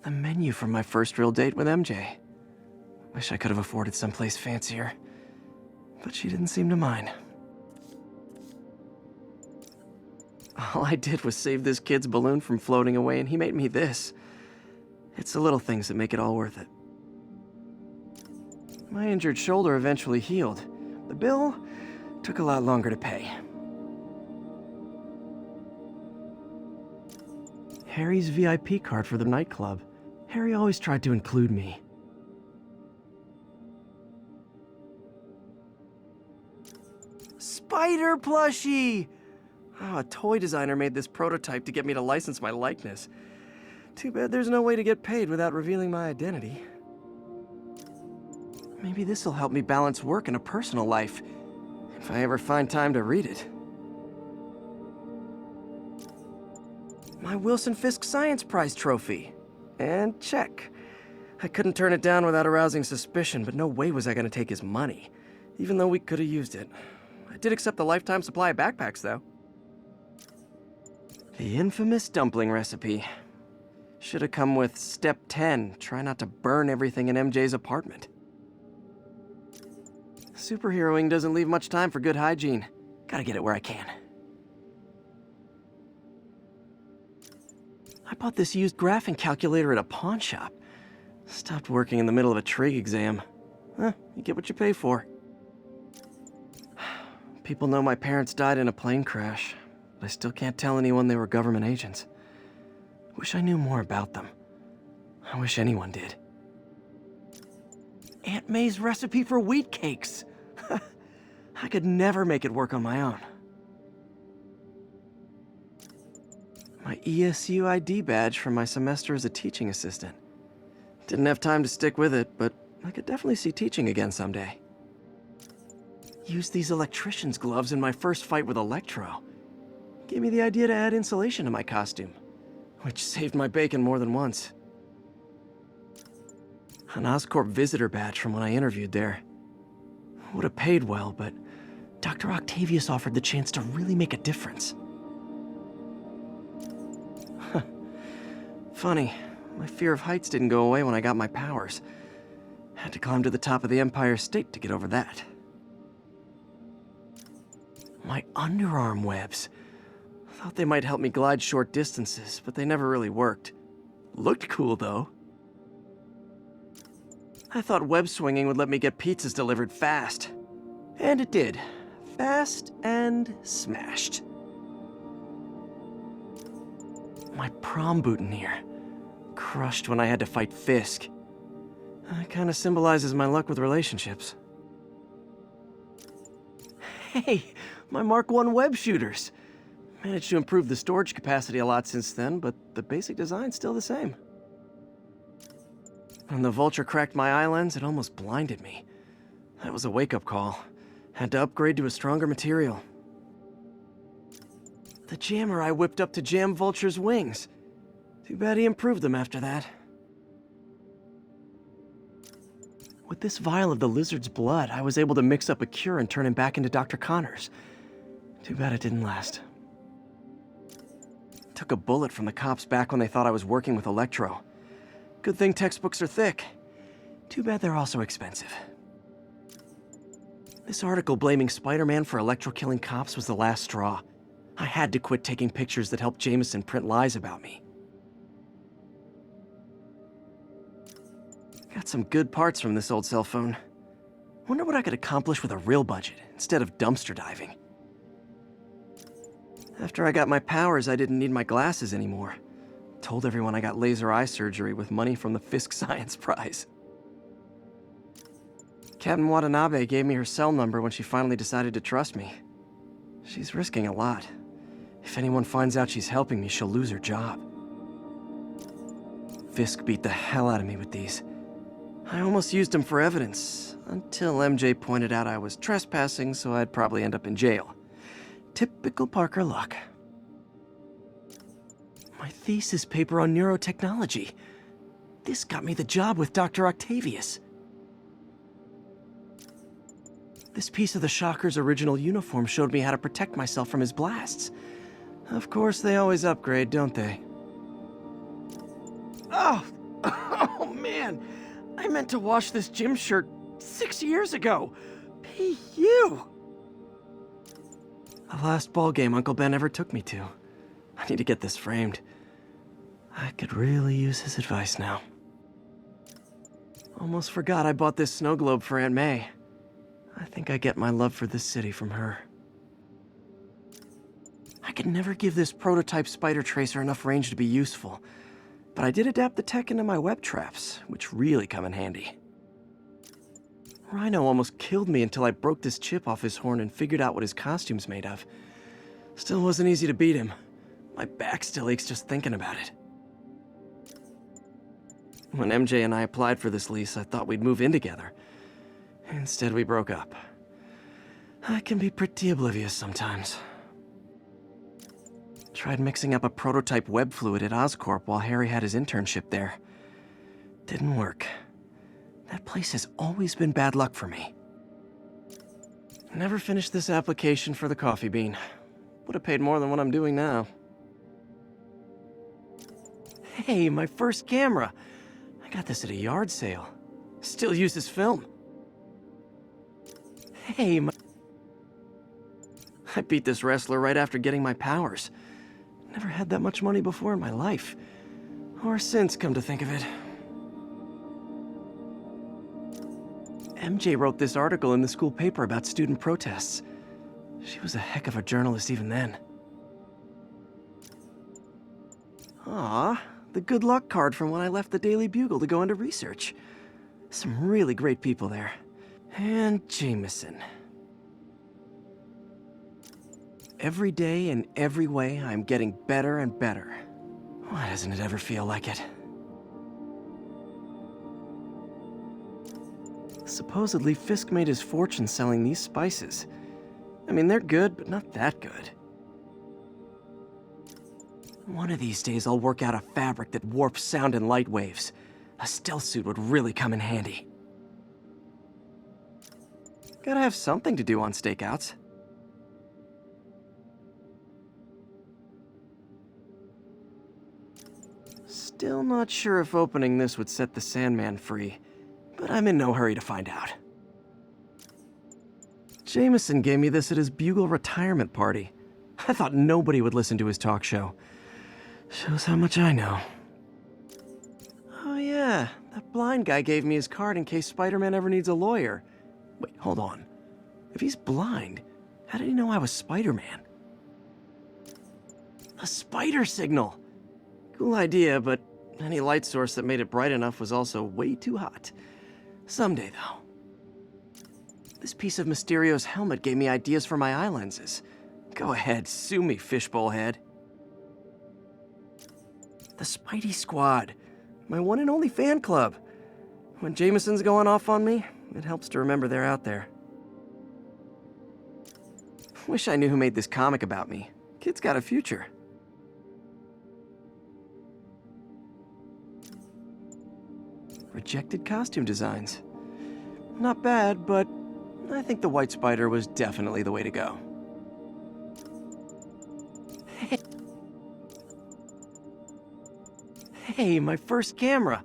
The menu from my first real date with MJ. Wish I could have afforded someplace fancier. But she didn't seem to mind. All I did was save this kid's balloon from floating away, and he made me this. It's the little things that make it all worth it. My injured shoulder eventually healed. The bill took a lot longer to pay. Harry's VIP card for the nightclub. Harry always tried to include me. Spider plushie! Oh, a toy designer made this prototype to get me to license my likeness. Too bad there's no way to get paid without revealing my identity. Maybe this'll help me balance work and a personal life, if I ever find time to read it. My Wilson Fisk Science Prize trophy. And check. I couldn't turn it down without arousing suspicion, but no way was I gonna take his money, even though we could have used it. I did accept the lifetime supply of backpacks, though. The infamous dumpling recipe. Should have come with step 10, try not to burn everything in MJ's apartment. Superheroing doesn't leave much time for good hygiene. Gotta get it where I can. I bought this used graphing calculator at a pawn shop. Stopped working in the middle of a trig exam. You get what you pay for. People know my parents died in a plane crash, but I still can't tell anyone they were government agents. Wish I knew more about them. I wish anyone did. Aunt May's recipe for wheat cakes! I could never make it work on my own. My ESU ID badge from my semester as a teaching assistant. Didn't have time to stick with it, but I could definitely see teaching again someday. Used these electrician's gloves in my first fight with Electro. Gave me the idea to add insulation to my costume, which saved my bacon more than once. An Oscorp visitor badge from when I interviewed there. Would have paid well, but Dr. Octavius offered the chance to really make a difference. Funny, my fear of heights didn't go away when I got my powers. Had to climb to the top of the Empire State to get over that. My underarm webs. Thought they might help me glide short distances, but they never really worked. Looked cool, though. I thought web swinging would let me get pizzas delivered fast. And it did. Fast and smashed. My prom boutonniere. Crushed when I had to fight Fisk. That kind of symbolizes my luck with relationships. Hey, my Mark I web shooters. Managed to improve the storage capacity a lot since then, but the basic design's still the same. When the vulture cracked my eye lens, it almost blinded me. That was a wake-up call. Had to upgrade to a stronger material. The jammer I whipped up to jam Vulture's wings. Too bad he improved them after that. With this vial of the lizard's blood, I was able to mix up a cure and turn him back into Dr. Connors. Too bad it didn't last. Took a bullet from the cops back when they thought I was working with Electro. Good thing textbooks are thick. Too bad they're also expensive. This article blaming Spider-Man for Electro killing cops was the last straw. I had to quit taking pictures that helped Jameson print lies about me. Got some good parts from this old cell phone. Wonder what I could accomplish with a real budget instead of dumpster diving. After I got my powers, I didn't need my glasses anymore. Told everyone I got laser eye surgery with money from the Fisk Science Prize. Captain Watanabe gave me her cell number when she finally decided to trust me. She's risking a lot. If anyone finds out she's helping me, she'll lose her job. Fisk beat the hell out of me with these. I almost used them for evidence, until MJ pointed out I was trespassing, so I'd probably end up in jail. Typical Parker luck. My thesis paper on neurotechnology. This got me the job with Dr. Octavius. This piece of the Shocker's original uniform showed me how to protect myself from his blasts. Of course, they always upgrade, don't they? Oh, Oh man, I meant to wash this gym shirt 6 years ago. P.U. The last ball game Uncle Ben ever took me to. I need to get this framed. I could really use his advice now. Almost forgot I bought this snow globe for Aunt May. I think I get my love for this city from her. I could never give this prototype spider tracer enough range to be useful, but I did adapt the tech into my web traps, which really come in handy. Rhino almost killed me until I broke this chip off his horn and figured out what his costume's made of. Still wasn't easy to beat him. My back still aches just thinking about it. When MJ and I applied for this lease, I thought we'd move in together. Instead, we broke up. I can be pretty oblivious sometimes. Tried mixing up a prototype web fluid at Oscorp while Harry had his internship there. Didn't work. That place has always been bad luck for me. Never finished this application for the coffee bean. Would have paid more than what I'm doing now. Hey, my first camera. I got this at a yard sale. Still uses film. Hey, I beat this wrestler right after getting my powers. Never had that much money before in my life. Or since, come to think of it. MJ wrote this article in the school paper about student protests. She was a heck of a journalist even then. Ah, the good luck card from when I left the Daily Bugle to go into research. Some really great people there. And Jameson. Every day in every way, I'm getting better and better. Why doesn't it ever feel like it? Supposedly, Fisk made his fortune selling these spices. I mean, they're good, but not that good. One of these days, I'll work out a fabric that warps sound and light waves. A stealth suit would really come in handy. Gotta have something to do on stakeouts. Still not sure if opening this would set the Sandman free, but I'm in no hurry to find out. Jameson gave me this at his Bugle retirement party. I thought nobody would listen to his talk show. Shows how much I know. Oh yeah, that blind guy gave me his card in case Spider-Man ever needs a lawyer. Wait, hold on. If he's blind, how did he know I was Spider-Man? A spider signal! Cool idea, but any light source that made it bright enough was also way too hot. Someday, though. This piece of Mysterio's helmet gave me ideas for my eye lenses. Go ahead, sue me, fishbowl head. The Spidey Squad. My one and only fan club. When Jameson's going off on me, it helps to remember they're out there. Wish I knew who made this comic about me. Kid's got a future. Rejected costume designs. Not bad, but I think the White Spider was definitely the way to go. Hey, my first camera.